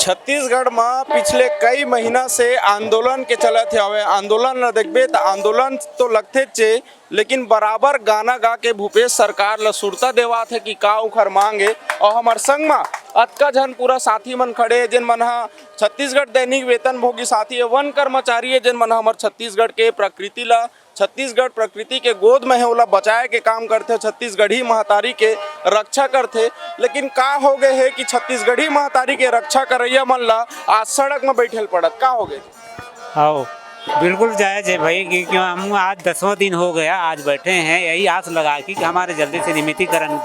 छत्तीसगढ़ में पिछले कई महीना से आंदोलन के चलत हवे। आंदोलन ल देखबे तो आंदोलन तो लगते चे, लेकिन बराबर गाना गा के भूपेश सरकार ल सुरता देवात है कि का उखर मांगे। और हमार संग में अतका झन पूरा साथी मन खड़े जिन मन हा छत्तीसगढ़ दैनिक वेतन भोगी साथी है, वन कर्मचारी है जिन मन हमार छत्तीसगढ़ के प्रकृति ला, छत्तीसगढ़ प्रकृति के गोद में है ओला बचाए के काम करते, छत्तीसगढ़ी महतारी के रक्षा करते। लेकिन का हो गए है कि छत्तीसगढ़ी महतारी के रक्षा करैया मन ला आज सड़क में बैठल पड़त, का हो गए? आओ बिल्कुल जायज है भाई, क्योंकि हम आज 10वां दिन हो गया आज बैठे हैं, यही आस लगा कि हमारे जल्दी से नियमितीकरण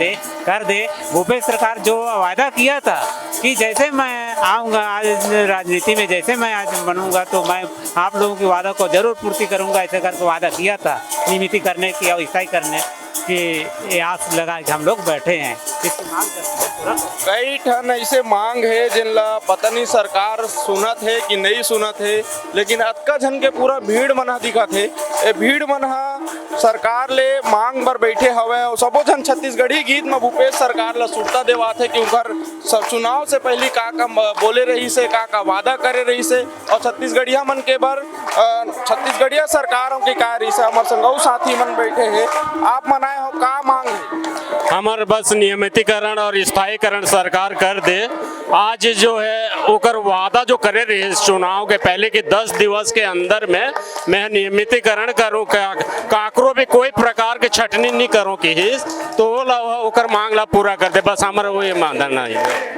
कर दे। भूपेश सरकार जो वादा किया था कि जैसे मैं आऊँगा आज राजनीति में, जैसे मैं आज बनूंगा तो मैं आप लोगों की वादा को जरूर पूर्ति करूंगा, ऐसे करके वादा किया था नियमिती करने की और ईसाई करने की। ये आस लगा कि हम लोग बैठे हैं, इसकी मांग करते हैं। कई ठन ऐसे मांग है जिनला पता नहीं सरकार सुनत है कि नहीं सुनत है, लेकिन अतका झन के पूरा भीड़ मन दिखत है। ए भीड़ मन सरकार ले मांग बर बैठे हवे और सबो झन छत्तीसगढ़ी गीत में भूपेश सरकार ला सुरता देवात है कि उनकर सब चुनाव से पहले का बोले रही से, का वादा करे रही से, और छत्तीसगढ़िया मन के बर छत्तीसगढ़िया सरकारों की का रही से। हमारे संगौ साथी मन बैठे हैं, आप मनाए हो का मांग है? हमार बस नियमितीकरण और स्थायीकरण सरकार कर दे। आज जो है ओकर वादा जो करे रही है चुनाव के पहले कि 10 दिवस के अंदर में मैं नियमितीकरण करूँ, काकरो भी कोई प्रकार के छटनी नहीं करूँ कि तो ओकर मांग ला पूरा कर दे, बस हमारा वही मानना है।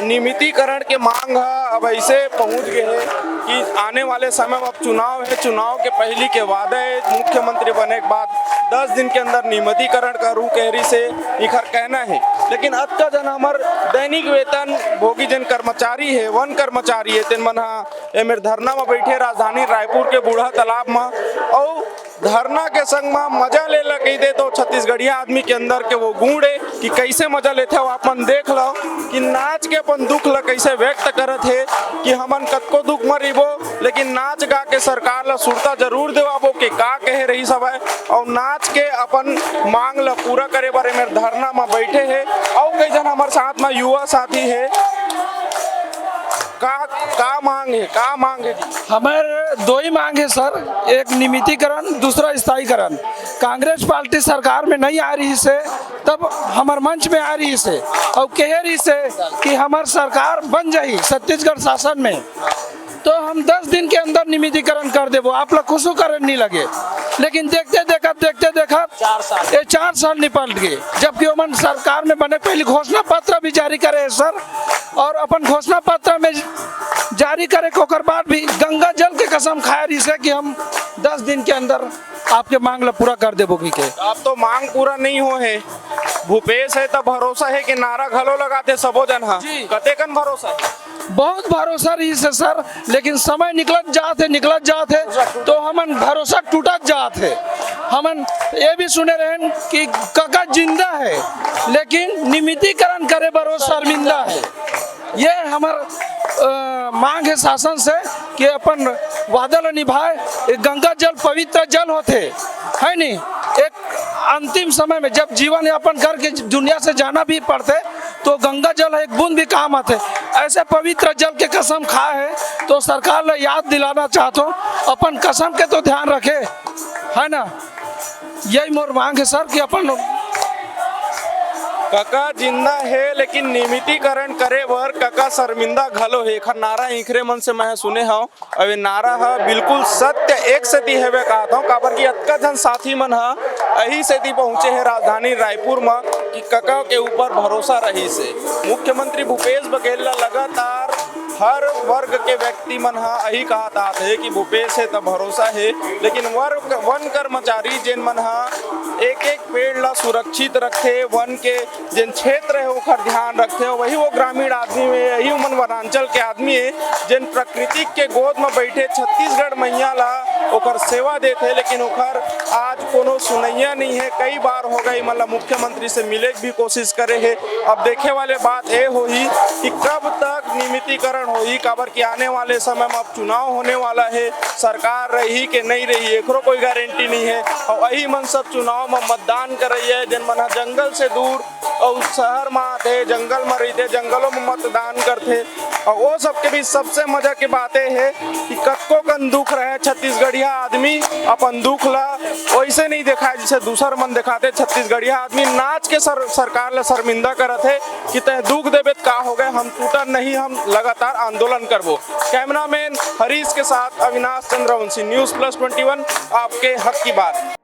नियमितीकरण के मांग अब ऐसे पहुंच गए है कि आने वाले समय में अब चुनाव है, चुनाव के पहले के वादे मुख्यमंत्री बने के बाद 10 दिन के अंदर नियमितीकरण करूँ कहरी से इखर कहना है। लेकिन अब का जन हमार दैनिक वेतन भोगी जन कर्मचारी है, वन कर्मचारी है, तेन मन एमेर धरना में बैठे राजधानी रायपुर के बूढ़ा तालाब में, और धरना के संग में मजा ले ला कही दे तो छत्तीसगढ़िया आदमी के अंदर के वो गुण है कि कैसे मजा लेते हो। अपन देख लो कि नाच के अपन दुख ला कैसे व्यक्त करत है कि हमन कतको दुख मरीबो, लेकिन नाच गा के सरकार ला सुरता जरूर देवाबो कि का कहे रही सब है, और नाच के अपन मांग ला पूरा करे बारे में धरना में बैठे है। और कई जन हमारे साथ में युवा साथी है, का मांग है, का मांग है? हमारे दो ही मांग है सर, एक नियमितीकरण, दूसरा स्थायीकरण। कांग्रेस पार्टी सरकार में नहीं आ रही से, तब हमारे मंच में आ रही से और कह रही से कि हमारी सरकार बन जाए छत्तीसगढ़ शासन में, तो हम 10 दिन के अंदर नियमितीकरण कर देवो, आप लोग खुश कर नहीं लगे। लेकिन देखते देखा 4 साल निपट गए, जबकि ओमन सरकार में बने पहले घोषणा पत्र भी जारी करे सर, और अपन घोषणा पत्र में जारी करे के बाद भी गंगा जल के कसम खाया रही से कि हम 10 दिन के अंदर आपके मांग ला पूरा कर देवोगी के। अब तो मांग पूरा नहीं हो है, भूपेश है तो भरोसा है कि नारा घलो लगाते सबो जन हा, कतेकन भरोसा है? बहुत भरोसा रही से सर, लेकिन समय निकलत जात है तो हमन भरोसा टूटत जात है। हमन ये भी सुने रहे कि काका जिंदा है लेकिन नियमितीकरण करे बरो शर्मिंदा है। ये हमार मांग है शासन से कि अपन वादा ला निभाए। गंगा जल पवित्र जल होते है नहीं, एक अंतिम समय में जब जीवन यापन करके दुनिया से जाना भी पड़ते तो गंगा जल एक बूंद भी काम आते। ऐसे पवित्र जल के कसम खाए है तो सरकार ने याद दिलाना चाहता हूँ, अपन कसम के तो ध्यान रखे, है ना। यही मोर मांग है सर कि अपन काका जिंदा है लेकिन नियमितीकरण करे बर काका शर्मिंदा घलो है। खर नारा इखरे मन से मैं सुने हूँ, अब ये नारा है बिल्कुल सत्य एक सेती है कहता हूँ, काबर की अतका जन साथी मन यही सेती पहुँचे है राजधानी रायपुर में कि काका के ऊपर भरोसा रही से। मुख्यमंत्री भूपेश बघेल लगातार हर वर्ग के व्यक्ति मन यही कहता है कि भूपेश है तो भरोसा है, लेकिन वन कर्मचारी जिन मन एक पेड़ ला सुरक्षित रखे, वन के जिन क्षेत्र है ओकर ध्यान रखते हो, वही वो ग्रामीण आदमी है, यही उमन वनांचल के आदमी है जिन प्रकृति के गोद में बैठे छत्तीसगढ़ मैया ला ओकर सेवा देते, लेकिन ओकर आज कोनो सुनैया नहीं है। कई बार हो गई मतलब मुख्यमंत्री से मिले भी कोशिश करे है। अब देखे वाले बात ये होगी कि कब तक नियमितीकरण होगी, काबर कि आने वाले समय में अब चुनाव होने वाला है, सरकार रही कि नहीं रही एकरो कोई गारंटी नहीं है। और वही मन सब चुनाव में मतदान कर रही है, जिन मन जंगल से दूर और शहर में आते जंगल में रहते, जंगलों में मतदान करते। और वो सबके बीच सबसे मजा की बात है कि कक्को कन दुख रहे छत्तीसगढ़िया आदमी अपन दुख ला वैसे नहीं दिखाए जिसे दूसर मन दिखाते। छत्तीसगढ़िया आदमी नाच के सरकार ले शर्मिंदा करत है कि तय दुख देवे का हो गए, हम टूटा नहीं, हम लगातार आंदोलन करबो। कैमरामैन हरीश के साथ अविनाश चंद्रवंशी, न्यूज़ प्लस 21, आपके हक की बात।